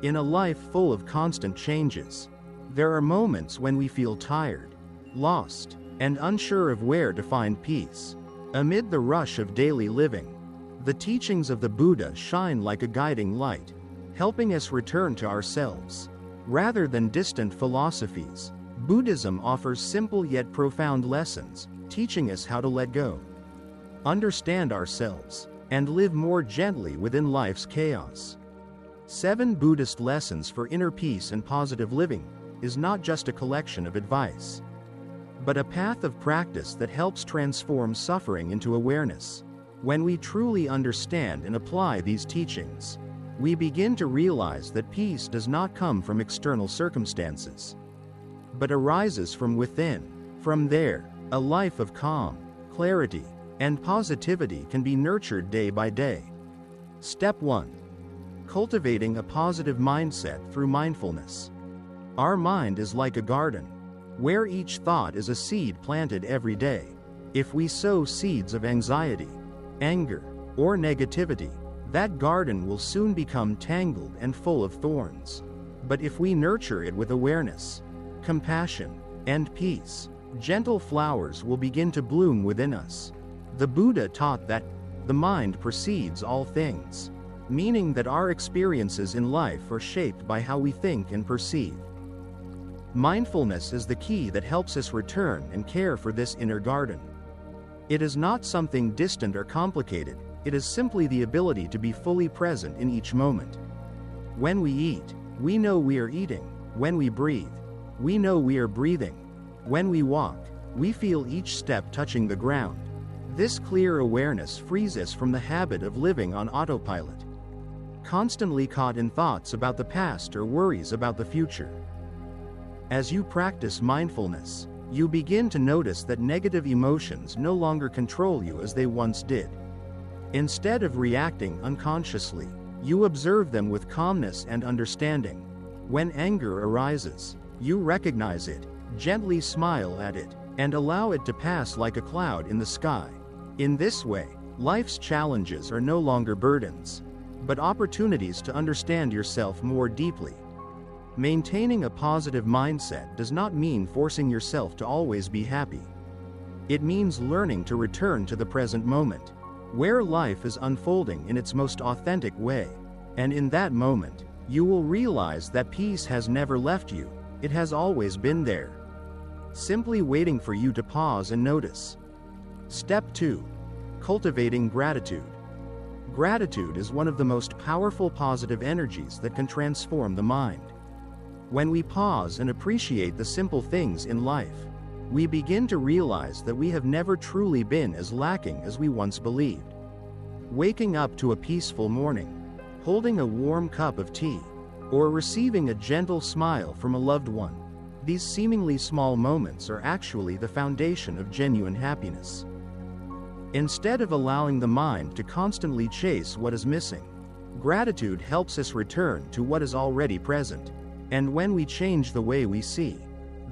In a life full of constant changes, there are moments when we feel tired, lost, and unsure of where to find peace. Amid the rush of daily living, the teachings of the Buddha shine like a guiding light, helping us return to ourselves. Rather than distant philosophies, Buddhism offers simple yet profound lessons, teaching us how to let go, understand ourselves, and live more gently within life's chaos. 7 Buddhist Lessons for Inner Peace and Positive Living is not just a collection of advice, but a path of practice that helps transform suffering into awareness. When we truly understand and apply these teachings, we begin to realize that peace does not come from external circumstances, but arises from within. From there, a life of calm, clarity, and positivity can be nurtured day by day. Step 1. Cultivating a positive mindset through mindfulness. Our mind is like a garden, where each thought is a seed planted every day. If we sow seeds of anxiety, anger, or negativity, that garden will soon become tangled and full of thorns. But if we nurture it with awareness, compassion, and peace, gentle flowers will begin to bloom within us. The Buddha taught that the mind precedes all things, meaning that our experiences in life are shaped by how we think and perceive. Mindfulness is the key that helps us return and care for this inner garden. It is not something distant or complicated, it is simply the ability to be fully present in each moment. When we eat, we know we are eating. When we breathe, we know we are breathing. When we walk, we feel each step touching the ground. This clear awareness frees us from the habit of living on autopilot, constantly caught in thoughts about the past or worries about the future. As you practice mindfulness, you begin to notice that negative emotions no longer control you as they once did. Instead of reacting unconsciously, you observe them with calmness and understanding. When anger arises, you recognize it, gently smile at it, and allow it to pass like a cloud in the sky. In this way, life's challenges are no longer burdens, but opportunities to understand yourself more deeply. Maintaining a positive mindset does not mean forcing yourself to always be happy. It means learning to return to the present moment, where life is unfolding in its most authentic way. And in that moment, you will realize that peace has never left you, it has always been there, simply waiting for you to pause and notice. Step 2. Cultivating gratitude. Gratitude is one of the most powerful positive energies that can transform the mind. When we pause and appreciate the simple things in life, we begin to realize that we have never truly been as lacking as we once believed. Waking up to a peaceful morning, holding a warm cup of tea, or receiving a gentle smile from a loved one, these seemingly small moments are actually the foundation of genuine happiness. Instead of allowing the mind to constantly chase what is missing, gratitude helps us return to what is already present. And when we change the way we see,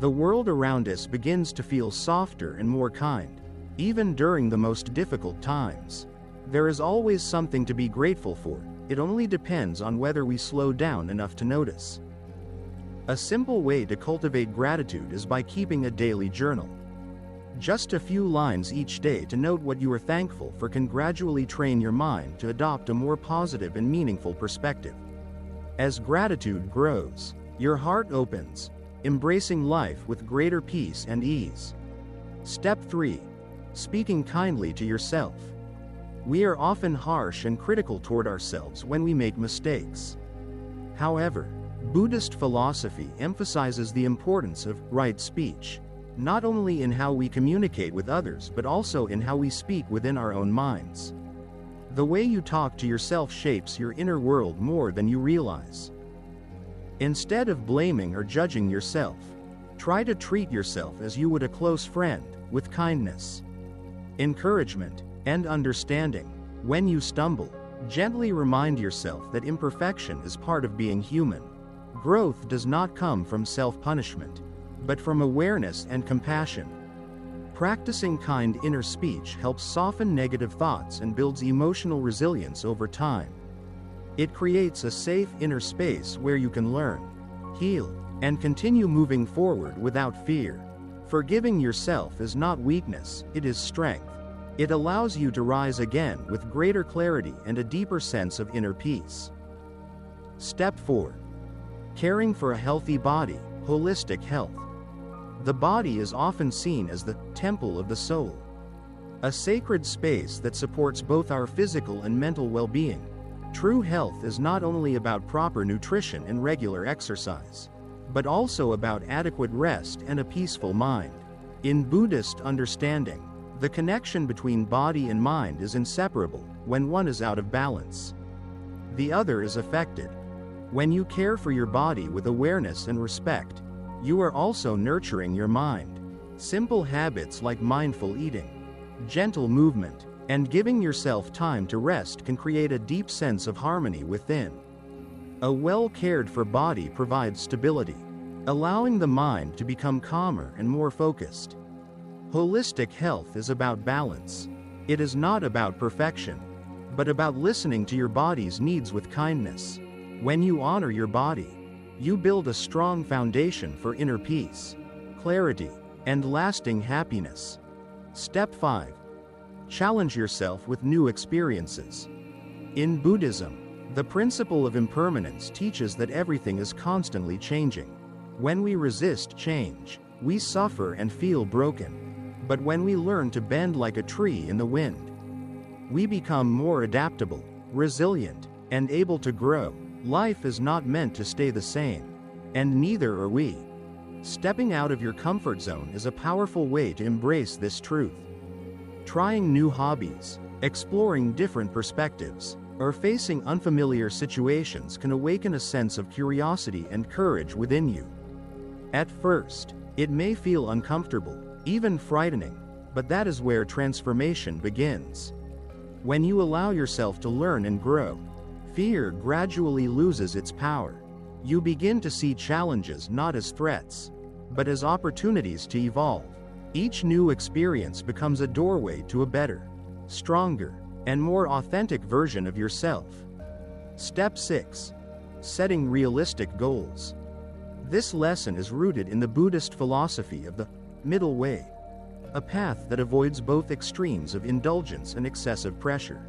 the world around us begins to feel softer and more kind. Even during the most difficult times, there is always something to be grateful for. It only depends on whether we slow down enough to notice. A simple way to cultivate gratitude is by keeping a daily journal. Just a few lines each day to note what you are thankful for can gradually train your mind to adopt a more positive and meaningful perspective. As gratitude grows, your heart opens, embracing life with greater peace and ease. Step 3. Speaking kindly to yourself. We are often harsh and critical toward ourselves when we make mistakes. However, Buddhist philosophy emphasizes the importance of right speech, not only in how we communicate with others but also in how we speak within our own minds. The way you talk to yourself shapes your inner world more than you realize. Instead of blaming or judging yourself, try to treat yourself as you would a close friend, with kindness, encouragement, and understanding. When you stumble, gently remind yourself that imperfection is part of being human. Growth does not come from self-punishment, but from awareness and compassion. Practicing kind inner speech helps soften negative thoughts and builds emotional resilience over time. It creates a safe inner space where you can learn, heal, and continue moving forward without fear. Forgiving yourself is not weakness, it is strength. It allows you to rise again with greater clarity and a deeper sense of inner peace. Step 4. Caring for a healthy body, holistic health. The body is often seen as the temple of the soul, a sacred space that supports both our physical and mental well-being. True health is not only about proper nutrition and regular exercise, but also about adequate rest and a peaceful mind. In Buddhist understanding, the connection between body and mind is inseparable. When one is out of balance, the other is affected. When you care for your body with awareness and respect, you are also nurturing your mind. Simple habits like mindful eating, gentle movement, and giving yourself time to rest can create a deep sense of harmony within. A well-cared-for body provides stability, allowing the mind to become calmer and more focused. Holistic health is about balance. It is not about perfection, but about listening to your body's needs with kindness. When you honor your body, you build a strong foundation for inner peace, clarity, and lasting happiness. Step 5. Challenge yourself with new experiences. In Buddhism, the principle of impermanence teaches that everything is constantly changing. When we resist change, we suffer and feel broken. But when we learn to bend like a tree in the wind, we become more adaptable, resilient, and able to grow. Life is not meant to stay the same, and neither are we. Stepping out of your comfort zone is a powerful way to embrace this truth. Trying new hobbies, exploring different perspectives, or facing unfamiliar situations can awaken a sense of curiosity and courage within you. At first, it may feel uncomfortable, even frightening, but that is where transformation begins. When you allow yourself to learn and grow, fear gradually loses its power. You begin to see challenges not as threats, but as opportunities to evolve. Each new experience becomes a doorway to a better, stronger, and more authentic version of yourself. Step 6. Setting realistic goals. This lesson is rooted in the Buddhist philosophy of the middle way, a path that avoids both extremes of indulgence and excessive pressure.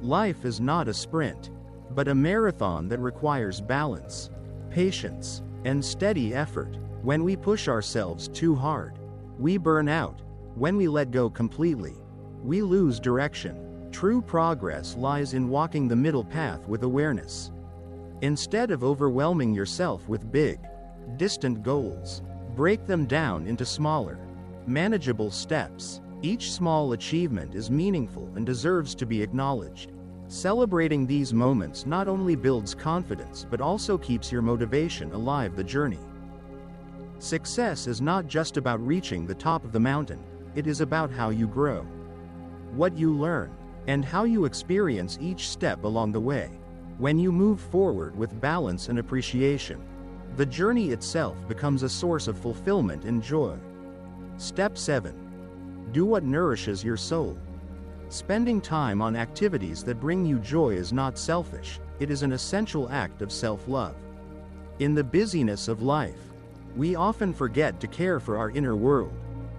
Life is not a sprint, but a marathon that requires balance, patience, and steady effort. When we push ourselves too hard, we burn out. When we let go completely, we lose direction. True progress lies in walking the middle path with awareness. Instead of overwhelming yourself with big, distant goals, break them down into smaller, manageable steps. Each small achievement is meaningful and deserves to be acknowledged. Celebrating these moments not only builds confidence but also keeps your motivation alive the journey. Success is not just about reaching the top of the mountain, it is about how you grow, what you learn, and how you experience each step along the way. When you move forward with balance and appreciation, the journey itself becomes a source of fulfillment and joy. Step 7. Do what nourishes your soul. Spending time on activities that bring you joy is not selfish, it is an essential act of self-love. In the busyness of life, we often forget to care for our inner world,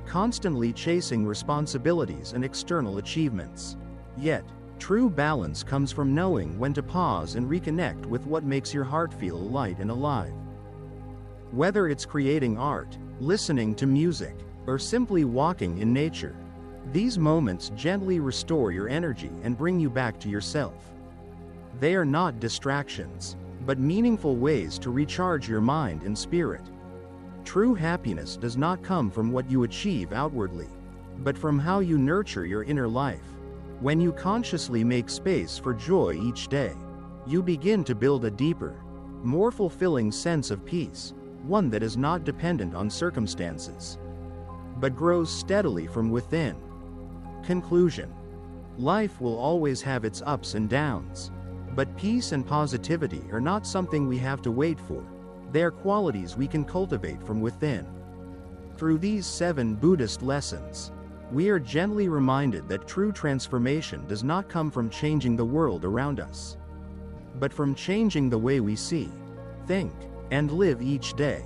constantly chasing responsibilities and external achievements. Yet, true balance comes from knowing when to pause and reconnect with what makes your heart feel light and alive. Whether it's creating art, listening to music, or simply walking in nature, these moments gently restore your energy and bring you back to yourself. They are not distractions, but meaningful ways to recharge your mind and spirit. True happiness does not come from what you achieve outwardly, but from how you nurture your inner life. When you consciously make space for joy each day, you begin to build a deeper, more fulfilling sense of peace, one that is not dependent on circumstances, but grows steadily from within. Conclusion. Life will always have its ups and downs, but peace and positivity are not something we have to wait for. They are qualities we can cultivate from within. Through these 7 Buddhist lessons, we are gently reminded that true transformation does not come from changing the world around us, but from changing the way we see, think, and live each day.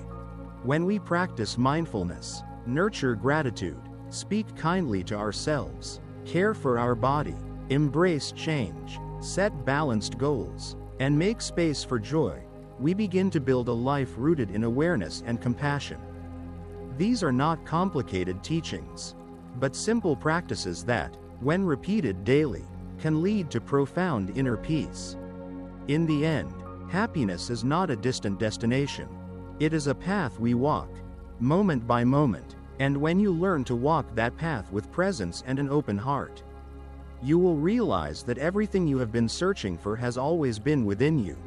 When we practice mindfulness, nurture gratitude, speak kindly to ourselves, care for our body, embrace change, set balanced goals, and make space for joy, we begin to build a life rooted in awareness and compassion. These are not complicated teachings, but simple practices that, when repeated daily, can lead to profound inner peace. In the end, happiness is not a distant destination. It is a path we walk, moment by moment, and when you learn to walk that path with presence and an open heart, you will realize that everything you have been searching for has always been within you.